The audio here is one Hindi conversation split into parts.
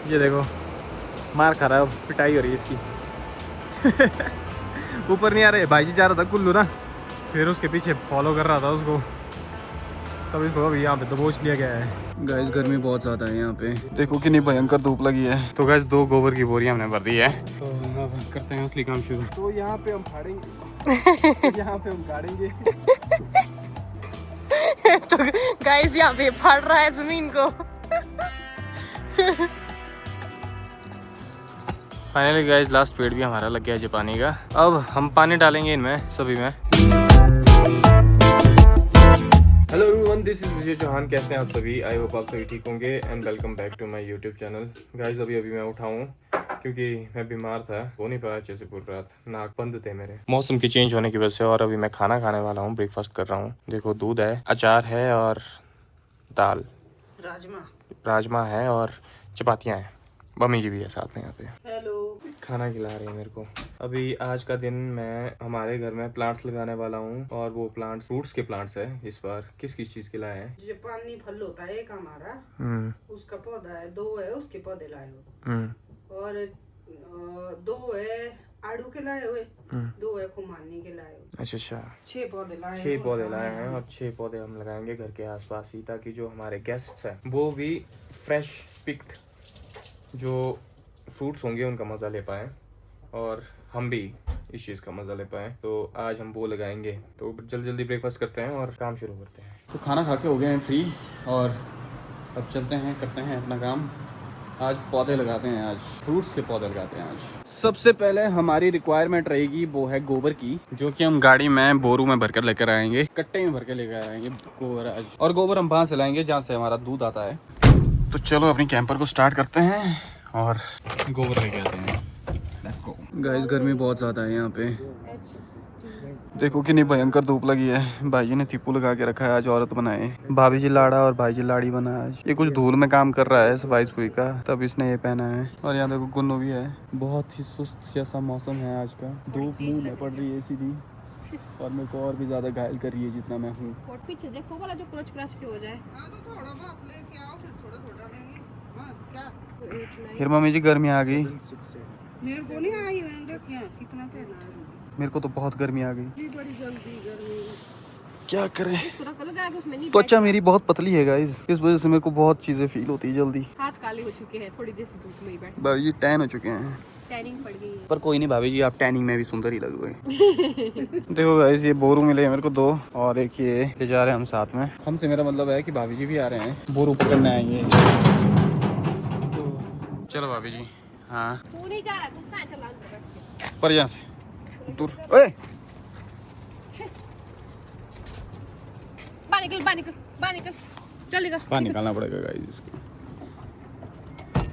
ये देखो मार खा रहा है, पिटाई हो रही है इसकी। ऊपर नहीं आ रहे, भाई जी जा रहा था कुल्लू ना, फिर उसके पीछे फॉलो कर रहा था उसको, तब इसको अभी यहाँ पे दबोच लिया गया है। गाइस गर्मी बहुत ज़्यादा है यहाँ पे, देखो कितनी भयंकर धूप लगी है। तो गाइस 2 गोबर की बोरियां हमने भर दी है, तो अब करते हैं असली काम शुरू। तो यहाँ पे हम फाड़ेंगे यहाँ पे हम गाड़ेंगे। तो गाइस यहाँ पे फाड़ रहा है जमीन को। फाइनली गाइस लास्ट पेड़ भी हमारा लग गया है जापानी का। अब हम पानी डालेंगे इनमें सभी में। हेलो एवरीवन, दिस इज विजय चौहान। कैसे हैं आप सभी? आई होप आप सभी ठीक होंगे and welcome back to my YouTube channel. Guys अभी मैं उठा हूँ क्योंकि मैं बीमार था, हो नहीं पाया अच्छे से पूरी रात, नाक बंद थे मेरे मौसम की चेंज होने की वजह से। और अभी मैं खाना खाने वाला हूँ, ब्रेकफास्ट कर रहा हूँ। देखो दूध है, अचार है और दाल राजमा है और चपातियाँ हैं। मम्मी जी भी है साथ में यहाँ पे, हेलो। खाना खिला रही है मेरे को। अभी आज का दिन मैं हमारे घर में प्लांट्स लगाने वाला हूँ, और वो प्लांट्स फ्रूट्स के प्लांट्स है। इस बार किस किस चीज के लाए हैं? जापानी फल होता है एक हमारा, उसका पौधा है, 2 है उसके पौधे लाए हुए, और 2 है आड़ू के लाए हुए, 2 है खुमानी के लाए हुए। अच्छा 6 पौधे लाए 6 पौधे लाए हैं, और 6 पौधे हम लगाएंगे घर के आसपास ही, ताकि जो हमारे गेस्ट्स हैं वो भी फ्रेश पिक्ड जो फ्रूट्स होंगे उनका मज़ा ले पाएँ, और हम भी इस चीज़ का मज़ा ले पाएँ। तो आज हम वो लगाएंगे। तो जल्दी जल्दी ब्रेकफास्ट करते हैं और काम शुरू करते हैं। तो खाना खा के हो गए हैं फ्री, और अब चलते हैं करते हैं अपना काम। आज पौधे लगाते हैं, आज फ्रूट्स के पौधे लगाते हैं। आज सबसे पहले हमारी रिक्वायरमेंट रहेगी वो है गोबर की, जो कि हम गाड़ी में बोरू में भरकर लेकर आएंगे, कट्टे में भर के लेकर आएंगे गोबर आज। और गोबर हम वहाँ से लाएंगे जहाँ से हमारा दूध आता है। तो चलो अपनी कैंपर को स्टार्ट करते हैं और गोबर लेके आते हैं। Let's go. गाइस गर्मी बहुत ज़्यादा है यहाँ पे, देखो कितनी भयंकर धूप लगी है। भाई जी ने तिप्पू लगा के रखा है, आज औरत बनाए। भाभी जी लाड़ा और भाई जी लाड़ी बना है आज। ये कुछ धूल में काम कर रहा है सफाई सफाई का, तब इसने ये पहना है। और यहाँ देखो गुन्नू भी है। बहुत ही सुस्त जैसा मौसम है आज का, धूप मुँह में पड़ रही है सीधी, और मेरे को और भी ज़्यादा घायल कर रही है जितना मैं हूँ। पीछे देखो वाला जो क्रच क्रच के हो जाए। फिर मम्मी जी गर्मी आ गई। मेरे को नहीं आई, मैंने कितना पहना है। मेरे को तो बहुत गर्मी आ गई, बड़ी जल्दी गर्मी, क्या करें। त्वचा मेरी बहुत पतली है गाइस, इस वजह से मेरे को बहुत चीजें फील होती है जल्दी। हाथ काले हो चुके हैं, थोड़ी देर से धूप में ही बैठे। भाभी जी टैन हो चुके हैं, टैनिंग पड़ गई है। पर कोई नहीं भाभी जी, आप टैनिंग में भी सुंदर ही लगे हुए। देखो गाइस ये बोरू मिले हैं मेरे को 2, और एक ये ले जा रहे हैं हम साथ में। हमसे मेरा मतलब है कि भाभी जी भी आ रहे हैं, बोरू पकड़ने आएंगे। तो चलो भाभी जी। हाँ तू नहीं जा रहा, तू कहाँ चला? पर यहाँ से दूर। ओए बाहर निकल चलेगा। बाहर निकालना पड़ेगा गाइस इसको।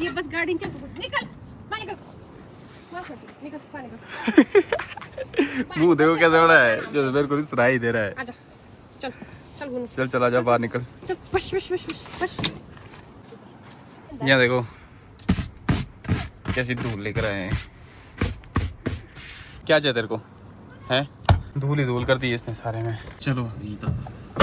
ये बस गाड़ी चल, निकल बाहर निकल। मुंह देखो कैसे बड़ा है, जो मेरे को सुनाई दे रहा है। आजा चल चल आजा बाहर निकल। चल बस। यहाँ देखो कैसी धूल लेकर आए हैं। क्या चाहिए तेरे को? है धूल ही धूल कर दी इसने सारे में। चलो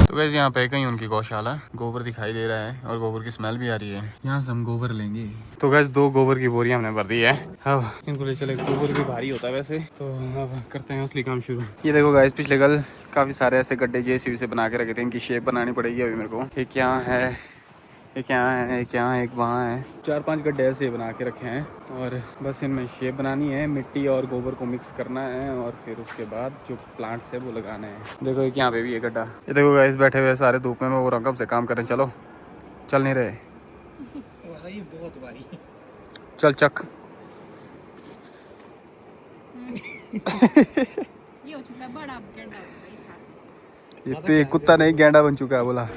तो वैसे यहाँ पे कहीं उनकी गौशाला, गोबर दिखाई दे रहा है और गोबर की स्मेल भी आ रही है। यहाँ से हम गोबर लेंगे। तो गैस 2 गोबर की बोरियां हमने भर दी है, अब इनको ले चले। गोबर भी भारी होता है वैसे, तो अब करते हैं असली काम शुरू। ये देखो गाइस पिछले कल काफी सारे ऐसे गड्ढे जेसीबी से बना के रखे थे, इनकी शेप बनानी पड़ेगी अभी मेरे को। एक यहाँ है, एक यहाँ है, एक यहाँ है, एक वहाँ है। 4-5 गड्ढे ऐसे बना के रखे हैं, और बस इनमें शेप बनानी है, मिट्टी और गोबर को मिक्स करना है, और फिर उसके बाद जो प्लांट्स है वो लगाने हैं। देखो एक यहाँ पे भी है गड्ढा। ये देखो गाइस बैठे हुए सारे धूप में, वो रंगम से काम करें। चलो चल नहीं रहे, बहुत भारी। चल चक। ये हो चुका है बड़ा गड्ढा, ये तो एक कुत्ता नहीं गैंडा बन चुका है बोला।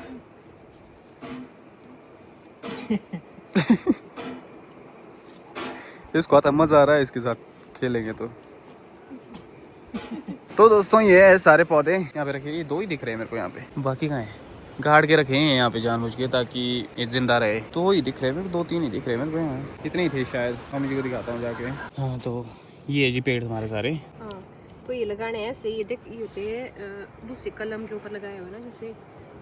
इसको आता मजा आ रहा है इसके साथ खेलेंगे तो दोस्तों ये है सारे पौधे यहाँ पे रखे। ये 2 ही दिख रहे हैं मेरे को यहाँ पे, बाकी कहाँ है? गाड़ के रखे हैं यहाँ पे जानबूझ के, ताकि ये जिंदा रहे। 2 ही दिख रहे हैं मेरे को, 2-3 ही दिख रहे हैं मेरे को यहाँ। इतने ही थे शायद, मम्मी जी को दिखाता हूँ जाके। हाँ तो ये है जी पेड़ हमारे सारे। हाँ तो ये लगाने ऐसे, ये देख ये होते हैं दूसरे कलम के ऊपर लगाए हुए ना, जैसे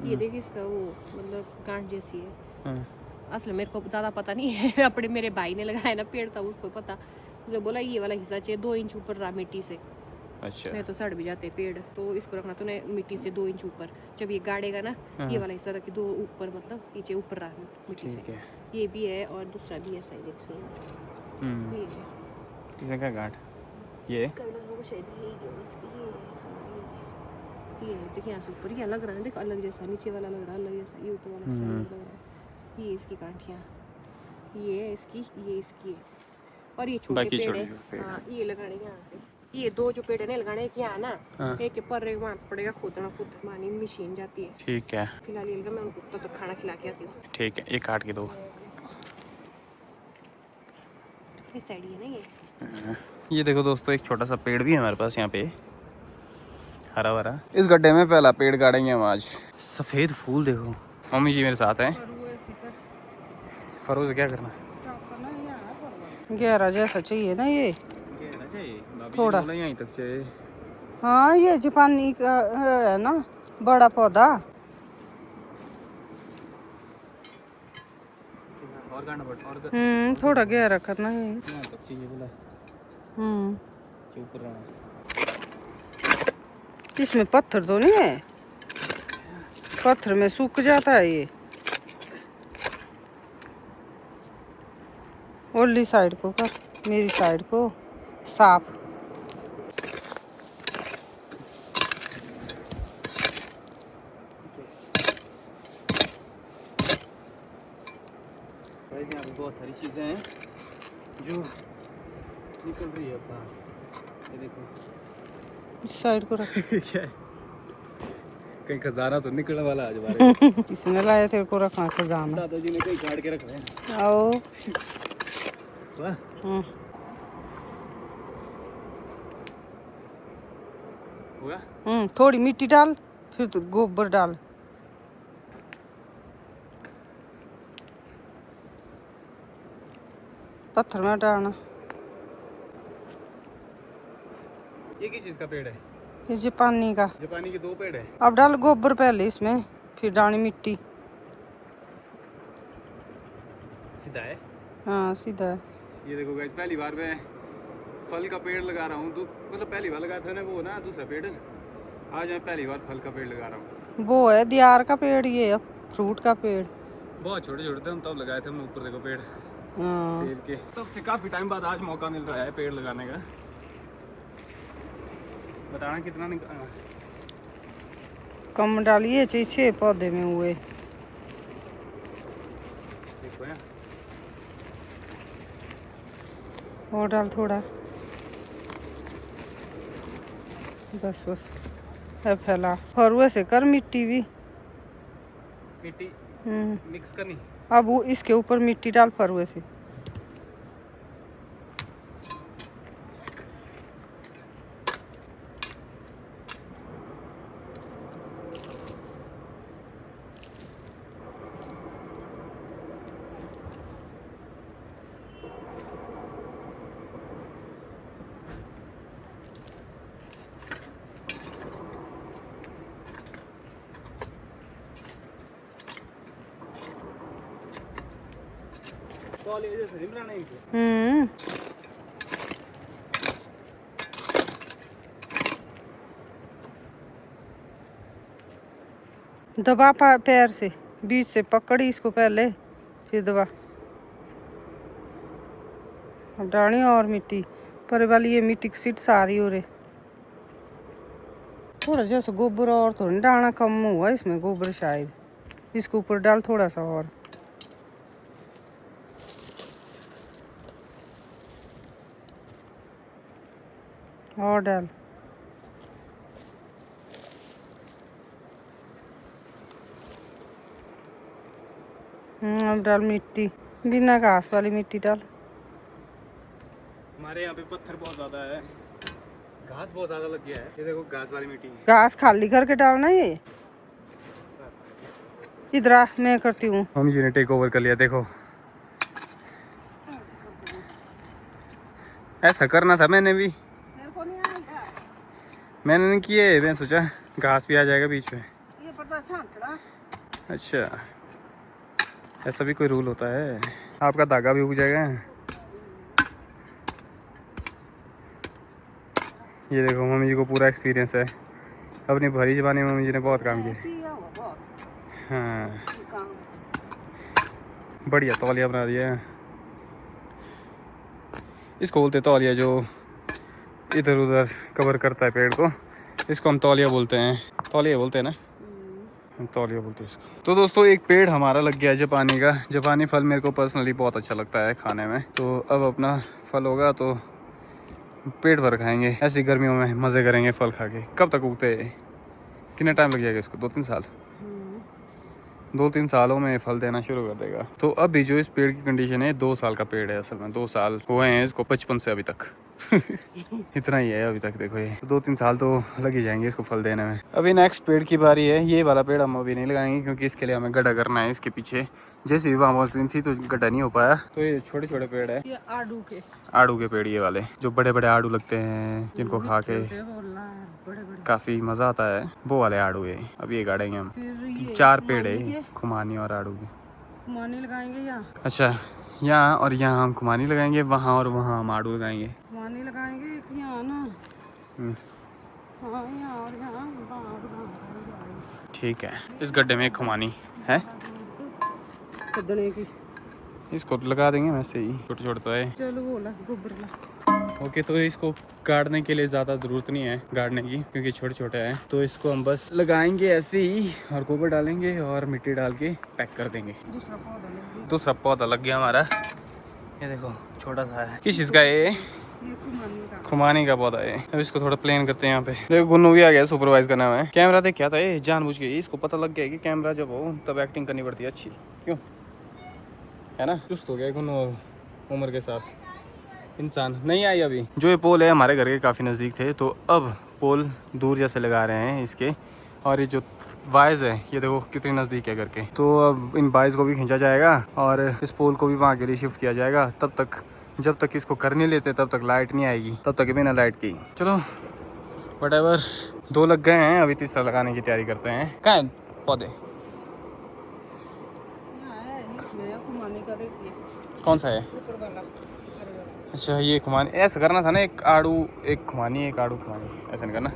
ये देख इसका वो मतलब गांठ जैसी है। हाँ। असल मेरे को ज़्यादा पता नहीं है अपने मेरे भाई ने लगाया ना पेड़ था उसको पता। मुझे बोला ये वाला हिस्सा चाहिए 2 इंच ऊपर रहा मिट्टी से। अच्छा नहीं तो सड़ भी जाते पेड़, तो इसको रखना तो मिट्टी से 2 इंच ऊपर। जब ये गाड़ेगा ना ये वाला हिस्सा रखी 2 ऊपर, मतलब नीचे ऊपर रहा मिट्टी ठीक से। है। ये भी है और दूसरा भी ऐसा ही देख सेम। ये है किसने का गांठ ये इसका ना वो शायद ये ही है इसकी। ये है देखिए यहाँ से ऊपर ये अलग रहा है, देख अलग जैसा, नीचे वाला लग रहा है अलग जैसा, ये ऊपर वाला हिस्सा अलग लग रहा है। ये इसकी गांठियाँ, ये है इसकी, ये इसकी है और ये छोटे पेड़ है। हाँ ये लगाने के यहाँ से, ये 2 जो पेड़ है ना लगाने के यहाँ ना, एक के पर एक वहाँ पड़ेगा खोदना, खुद मानी मशीन जाती है। ठीक है फिलहाल ये लगा मैं उनको तब तक खाना खिला के आती हूँ। ठीक है, ये काट के दो। इस साइड ही है ना ये देखो दोस्तों, एक छोटा सा पेड़ भी है हमारे पास यहाँ पे, हरा भरा। इस गड्ढे में पहला पेड़ गाड़ेंगे हम आज। सफेद फूल देखो, मम्मी जी मेरे साथ हैं। फरों से क्या करना है? गहरा जैसा चाहिए ना ये थोड़ा यहीं तक चाहिए। हाँ ये जापानी का है ना बड़ा पौधा। और गाना बट और थोड़ा गहरा करना है। यहीं तक चाहिए बोला। ऊपर रहना। इसमें पत्थर तो नहीं है, पत्थर में सूख जाता है ये। ओली साइड को कर, मेरी साइड को साफ। वैसे यहाँ पे बहुत सारी चीज़ें हैं जो निकल रही है बाहर। ये देखो इस साइड को रख। क्या है? कहीं खजाना तो निकलने वाला आज बारे। इसने लाया तेरे को रखना खजाना। दादाजी ने कहीं काट के रख रहे हैं। आओ वाह हुआ। थोड़ी मिट्टी डाल, फिर तो गोबर डाल। पत्थर में डालना। ये किस चीज़ का पेड़ है? ये जापानी का। जापानी के 2 पेड़ है। अब डाल गोबर पहले इसमें, फिर डालनी मिट्टी। सीधा है। हाँ सीधा है। ये देखो गाइस, पहली बार मैं फल का पेड़ लगा रहा हूँ। तो मतलब पहली बार लगाया था ना वो ना दूसरा पेड़, आज मैं पहली बार फल का पेड़ लगा रहा हूँ। वो है दियार का पेड़, ये है फ्रूट का पेड़। बहुत छोटे छोटे थे हम तब लगाए थे हमने। ऊपर देखो पेड़ हाँ सेब के। तब से काफ़ी टाइम बाद आज मौका मिल रहा है पेड़ लगाने का। बताना कितना कम डालिए, 6 पौधे में हुए। देखो यार, और डाल थोड़ा, बस बस है फैला। और वैसे कर मिट्टी भी मिट्टी मिक्स करनी। अब वो इसके ऊपर मिट्टी डाल फरुए से। कॉलेज से बनाना इनको। दबा पैर से, बीच से पकड़ी इसको पहले, फिर दबा। अब डाली और मिट्टी पर वाली, ये मिट्टी की सीट सारी हो रही। थोड़ा जैसा गोबर और थोड़ा डालना, कम हुआ इसमें गोबर शायद। इसके ऊपर डाल थोड़ा सा और डाल। अब डाल मिट्टी, बिना घास वाली मिट्टी डाल। हमारे यहाँ पे पत्थर बहुत ज़्यादा है, घास बहुत ज़्यादा लग गया है। ये देखो घास वाली मिट्टी। घास खाली करके डालना। ये इधर आ, मैं करती हूँ। मम्मी जी ने टेक ओवर कर लिया। देखो ऐसा करना था, मैंने भी मैंने नहीं किए। मैं सोचा घास भी आ जाएगा बीच में। ये पता छांटना। अच्छा ऐसा भी कोई रूल होता है? आपका धागा भी उग जाएगा। ये देखो मम्मी जी को पूरा एक्सपीरियंस है, अपनी भरी जबानी में मम्मी जी ने बहुत काम किया। किया हुआ बहुत हाँ काम। बढ़िया तौलिया बना दिया है। इसको बोलते तौलिया, जो इधर उधर कवर करता है पेड़ को, इसको हम तौलिया बोलते हैं। तौलिया बोलते हैं ना, तौलिया बोलते हैं इसको। तो दोस्तों एक पेड़ हमारा लग गया है जापानी का। जापानी फल मेरे को पर्सनली बहुत अच्छा लगता है खाने में। तो अब अपना फल होगा तो पेट भर खाएंगे। ऐसी गर्मियों में मज़े करेंगे फल खा के। कब तक उगते हैं? कितना टाइम लग जाएगा इसको? 2-3 साल। 2-3 सालों में फल देना शुरू कर देगा। तो अभी जो इस पेड़ की कंडीशन है, 2 साल का पेड़ है असल में। 2 साल हुए हैं इसको 55 से अभी तक। इतना ही है अभी तक। देखो ये 2-3 साल तो लग ही जाएंगे इसको फल देने में। अभी नेक्स्ट पेड़ की बारी है। ये वाला पेड़ हम अभी नहीं लगाएंगे क्योंकि इसके लिए हमें गड्ढा करना है इसके पीछे। जैसे भी वहाँ पहुँचनी थी तो गड्ढा नहीं हो पाया। तो ये छोटे छोटे पेड़ है, ये आड़ू के पेड़, ये वाले जो बड़े बड़े आड़ू लगते हैं जिनको खा के बड़े काफ़ी मज़ा आता है, वो वाले आड़ू है। अब ये गाड़ेंगे हम। फिर 4 पेड़ है खुमानी और आड़ू के। खुमानी लगाएंगे यहाँ, अच्छा, यहाँ और यहाँ हम खुमानी लगाएंगे, वहाँ और वहाँ हम आड़ू लगाएंगे। खुमानी लगाएंगे एक यहाँ ना। हाँ यहाँ और यहाँ ठीक है। इस गड्ढे में एक खुमानी है, कदने की। इसको लगा देंगे वैसे ही, छोटे छोटे तो है। चलो बोला गोबर ला। ओके, तो इसको गाड़ने के लिए ज़्यादा ज़रूरत नहीं है गाड़ने की क्योंकि छोटे छोटे हैं। तो इसको हम बस लगाएंगे ऐसे ही और गोबर डालेंगे और मिट्टी डाल के पैक कर देंगे। दूसरा पौधा लग गया हमारा। ये देखो छोटा सा है। किस चीज़ का है ये? खुमानी का पौधा है। अब इसको थोड़ा प्लेन करते हैं यहाँ पे। देखो गुन्नू भी आ गया सुपरवाइज करना है। कैमरा देख क्या था ये, जानबूझ के। इसको पता लग गया कि कैमरा जब हो तब एक्टिंग करनी पड़ती है अच्छी, क्यों है ना। चुस्त हो गया गुन्नू उम्र के साथ। इंसान नहीं आई अभी। जो ये पोल है हमारे घर के काफ़ी नज़दीक थे, तो अब पोल दूर जैसे लगा रहे हैं इसके। और ये जो वाइज है ये देखो कितनी नज़दीक है घर के। तो अब इन वाइज को भी खींचा जाएगा और इस पोल को भी वहाँ के लिए शिफ्ट किया जाएगा। तब तक जब तक इसको कर नहीं लेते तब तक लाइट नहीं आएगी, तब तक बिना लाइट की। चलो व्हाटएवर, 2 लग गए हैं, अभी तीसरा लगाने की तैयारी करते हैं। कहाँ है पौधे? कौन सा है? अच्छा ये खुमानी। ऐसा करना था ना, एक आड़ू एक खुमानी, एक आड़ू खुमानी, ऐसा नहीं करना।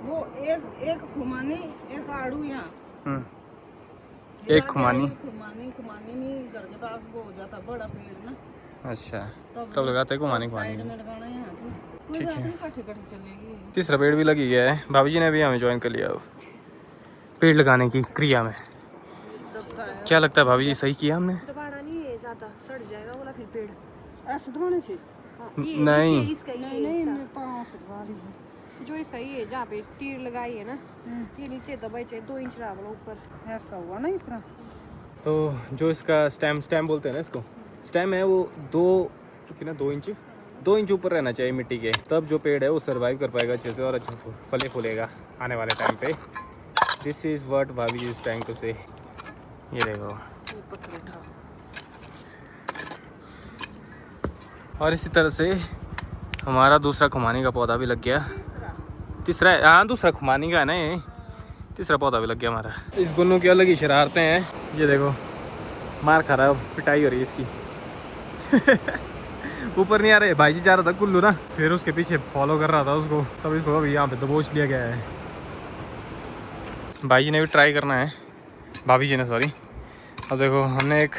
वो एक खुमानी एक आड़ू यहाँ। एक खुमानी खुमानी नहीं घर के पास वो हो जाता बड़ा पेड़ ना। अच्छा तब लगाते हैं खुमानी खुमानी। साइड में लगाना है यहाँ। ठीक है। काठी चलेगी। तीसरा पेड़ भी लग ही गया है। भाभी जी ने भी हमें ज्वाइन कर लिया अब पेड़ लगाने की क्रिया में। क्या लगता है भाभी जी, सही किया हमने? दबाना नहीं है ज़्यादा, सड़ जाएगा वाला फिर पेड़। ऐसे दबाने से नहीं मैं पाँव से दबा रही हूँ। जो इसका ये जहाँ पे तीर लगाई है ना, ये नीचे दबाई चाहिए 2 इंच रहा वाला ऊपर। ऐसा हुआ ना इतना। तो जो इसका स्टेम बोलते हैं ना, इसको स्टेम है वो 2 इंच ऊपर रहना चाहिए मिट्टी के। तब जो पेड़ है वो सर्वाइव कर पाएगा अच्छे से और अच्छा फले फूलेगा आने वाले टाइम पे। दिस इज़ व्हाट भाभी इज ट्राइंग टू से। ये देखो। और इसी तरह से हमारा दूसरा खुमानी का पौधा भी लग गया। तीसरा है, हाँ दूसरा खुमानी का है ना ये। तीसरा पौधा भी लग गया हमारा। इस गुन्नू की अलग ही शरारतें हैं। ये देखो मार खा रहा है, पिटाई हो रही है इसकी। ऊपर नहीं आ रहे। भाई जी जा रहा था कुल्लू ना, फिर उसके पीछे फॉलो कर रहा था उसको, तब इसको अभी यहाँ पे दबोच लिया गया है। भाई जी ने भी ट्राई करना है, भाभी जी ने सॉरी। अब देखो हमने एक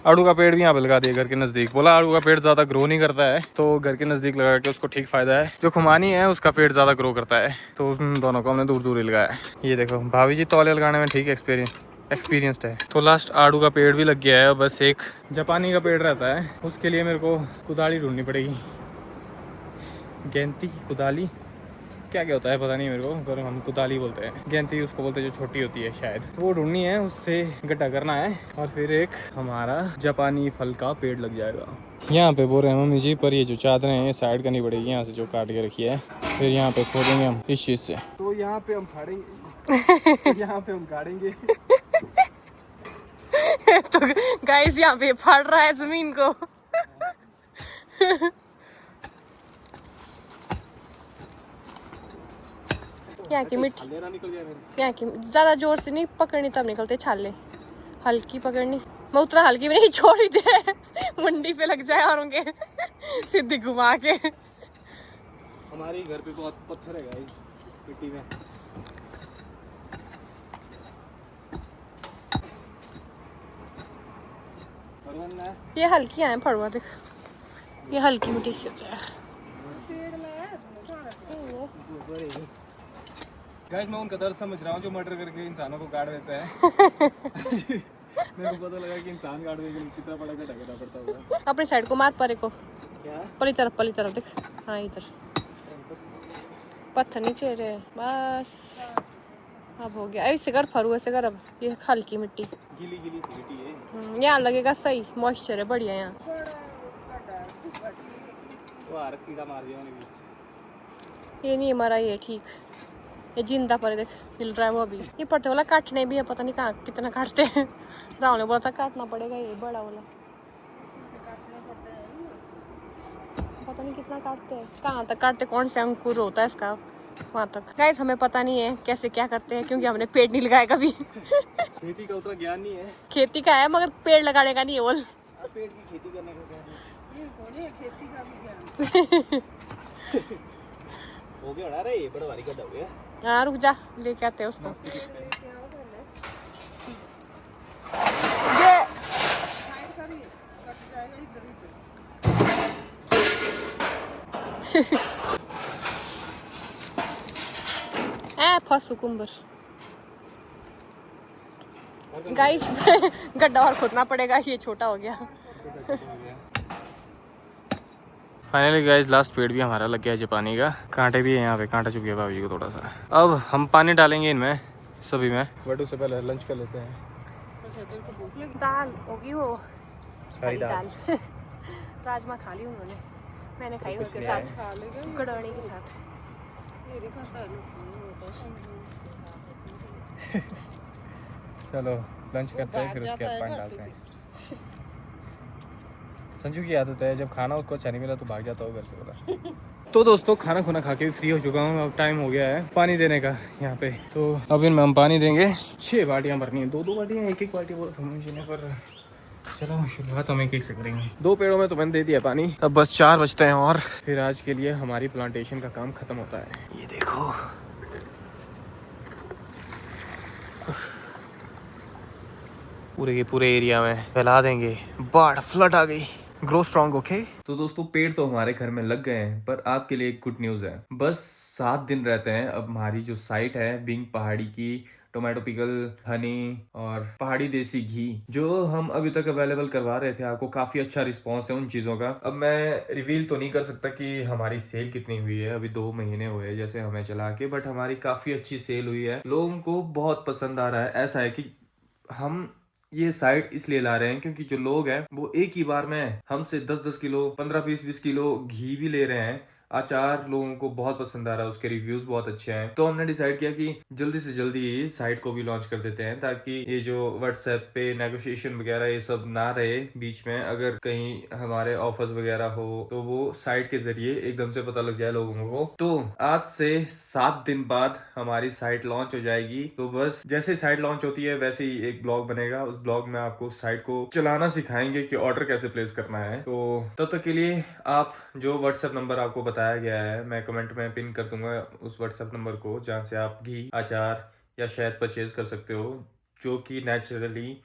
आड़ू का पेड़ भी यहाँ पे लगा दिया घर के नज़दीक। बोला आड़ू का पेड़ ज़्यादा ग्रो नहीं करता है तो घर के नज़दीक लगा के उसको ठीक फ़ायदा है। जो खुमानी है उसका पेड़ ज़्यादा ग्रो करता है, तो उन दोनों को हमने दूर दूर ही लगाया है। ये देखो भाभी जी तौलिया लगाने में ठीक एक्सपीरियंस्ड है। तो लास्ट आड़ू का पेड़ भी लग गया है। बस एक जापानी का पेड़ रहता है, उसके लिए मेरे को कुदाली ढूंढनी पड़ेगी। गेंती कुदाली क्या होता है पता नहीं मेरे को, पर हम कुदाली बोलते हैं। गेंती उसको बोलते हैं जो छोटी होती है शायद। तो वो ढूंढनी है, उससे गड्ढा करना है और फिर एक हमारा जापानी फल का पेड़ लग जाएगा। यहाँ पे बोल रहे हैं मम्मी जी, पर ये जो चादरें हैं साइड करनी पड़ेगी यहाँ से जो काट के रखी है। फिर यहाँ पे खोदेंगे हम इस चीज़ से। तो यहाँ पे हम फाड़ेंगे। यहाँ पे हम गाड़ेंगे। तो गाइस यहाँ पे फाड़ रहा है जमीन को। यहाँ की मिट्टी, यहाँ की ज़्यादा जोर से नहीं पकड़नी तब निकलते छाले। हल्की पकड़नी, मैं उतना हल्की भी नहीं, छोड़ ही दे मुंडी पे लग जाए और उनके सीधी घुमा के। हमारे घर पे बहुत पत्थर है गाइस, मिट्टी में। ये हल्की आए फड़वा देख, ये हल्की मिट्टी से जाए। गाइस मैं उनका दर्द समझ रहा हूँ जो मर्डर करके इंसानों को गाड़ देते हैं। मेरे को पता लगा कि इंसान गाड़ने के लिए कितना बड़ा गड्ढा करना पड़ता होगा। अपनी साइड को मार परे को, क्या पली तरफ देख। हाँ इधर पत्थर नीचे रहे बस। अब हो गया, ऐसे कर फरू, ऐसे कर। अब ये हल्की मिट्टी, गीली गीली सी मिट्टी है। यहाँ लगेगा सही, मॉइस्चर है बढ़िया यहाँ। वो आर कीड़ा मार दिया उन्हें बीच। ये नहीं मरा, ये ठीक, ये जिंदा पर देख हिल रहा है वो अभी। ये पड़ते वाला काटने भी है, पता नहीं कहाँ कितना काटते हैं। राहुल ने बोला था काटना पड़ेगा, ये बड़ा वाला पता नहीं कितना काटते हैं, कहाँ तक काटते, कौन से अंकुर होता है इसका वहाँ तक। गाइस हमें पता नहीं है कैसे क्या करते हैं, क्योंकि हमने पेड़ नहीं लगाया कभी। खेती का उतना ज्ञान नहीं है। खेती का है मगर पेड़ लगाने का नहीं है। बोल पेड़ की खेती करने का ज्ञान है। ये बोले खेती का भी ज्ञान हो गया अड़ा रे, बड़ा भारी गड्ढा हो गया। हाँ रुक जा, लेके आते हैं उसको। ये साइड का भी कट जाएगा इधर इधर। फंसू कुंबर। गाइस गड्ढा और खोदना पड़ेगा, ये छोटा हो गया। फाइनली गाइस लास्ट पेड़ भी हमारा लग गया है जापानी का। कांटे भी है यहाँ पे, कांटा चुभ गया भाभी को थोड़ा सा। अब हम पानी डालेंगे इनमें सभी में, बट उससे पहले लंच कर लेते हैं। दाल होगी वो हरी दाल। राजमा खा ली उन्होंने, मैंने खाई उसके साथ, कड़ौनी के साथ। चलो लंच करते हैं, फिर उसके बाद पानी डालते हैं। संजू की आदत है, जब खाना उसको अच्छा नहीं मिला तो भाग जाता हो घर से बोला। तो दोस्तों खाना खुना खा के भी फ्री हो चुका हूँ। अब टाइम हो गया है पानी देने का यहाँ पे। तो अब इनमें हम पानी देंगे। 6 बाल्टियाँ भरनी है, 2 बाल्टियाँ, एक बाल्टी बोला था मुझे ने, पर चलो शुरुआत हम एक से करेंगे। 2 पेड़ों में तो मैंने दे दिया पानी, अब बस 4 बचते हैं और फिर आज के लिए हमारी प्लांटेशन का काम खत्म होता है। ये देखो पूरे के पूरे एरिया में फैला देंगे। बाढ़ फ्लड आ गई। Grow strong okay. तो दोस्तों पेड़ तो हमारे घर में लग गए हैं, पर आपके लिए एक गुड न्यूज़ है। बस 7 दिन रहते हैं अब हमारी जो साइट है बिंग पहाड़ी की टोमेटो पिकल, हनी और पहाड़ी देसी घी जो हम अभी तक अवेलेबल करवा रहे थे आपको, काफी अच्छा रिस्पांस है उन चीजों का। अब मैं रिवील तो नहीं कर सकता कि हमारी सेल कितनी हुई है, अभी 2 महीने हुए जैसे हमें चला के, बट हमारी काफी अच्छी सेल हुई है। लोगों को बहुत पसंद आ रहा है। ऐसा है कि हम ये साइट इसलिए ला रहे हैं क्योंकि जो लोग हैं वो एक ही बार में हमसे 10-10 किलो 15-20 किलो घी भी ले रहे हैं। अचार लोगों को बहुत पसंद आ रहा है, उसके रिव्यूज बहुत अच्छे हैं। तो हमने डिसाइड किया कि जल्दी से जल्दी साइट को भी लॉन्च कर देते हैं, ताकि ये जो व्हाट्सएप पे नेगोशिएशन वगैरह ये सब ना रहे बीच में। अगर कहीं हमारे ऑफर्स वगैरह हो तो वो साइट के जरिए एकदम से पता लग जाए लोगों को। तो आज से 7 दिन बाद हमारी साइट लॉन्च हो जाएगी। तो बस जैसे साइट लॉन्च होती है वैसे ही एक ब्लॉग बनेगा, उस ब्लॉग में आपको साइट को चलाना सिखाएंगे कि ऑर्डर कैसे प्लेस करना है। तो तब तक के लिए आप जो व्हाट्सएप नंबर आपको बताया गया है मैं कमेंट में पिन कर दूंगा उस व्हाट्सएप नंबर को, जहाँ से आप घी, अचार या शहद परचेज कर सकते हो, जो कि नेचुरली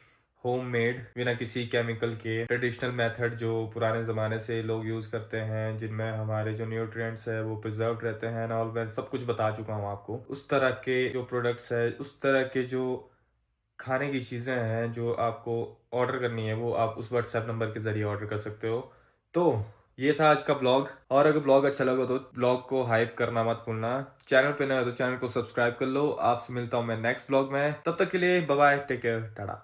होममेड, बिना किसी केमिकल के, ट्रेडिशनल मेथड जो पुराने ज़माने से लोग यूज़ करते हैं, जिनमें हमारे जो न्यूट्रिएंट्स है वो प्रिजर्व रहते हैं ना। और मैं सब कुछ बता चुका हूँ आपको। उस तरह के जो प्रोडक्ट्स है, उस तरह के जो खाने की चीज़ें हैं जो आपको ऑर्डर करनी है वो आप उस व्हाट्सएप नंबर के ज़रिए ऑर्डर कर सकते हो। तो ये था आज का ब्लॉग, और अगर ब्लॉग अच्छा लगा तो ब्लॉग को हाइप करना मत भूलना। चैनल पे नए हो तो चैनल को सब्सक्राइब कर लो। आपसे मिलता हूँ मैं नेक्स्ट ब्लॉग में, तब तक के लिए bye bye, take care, Tata.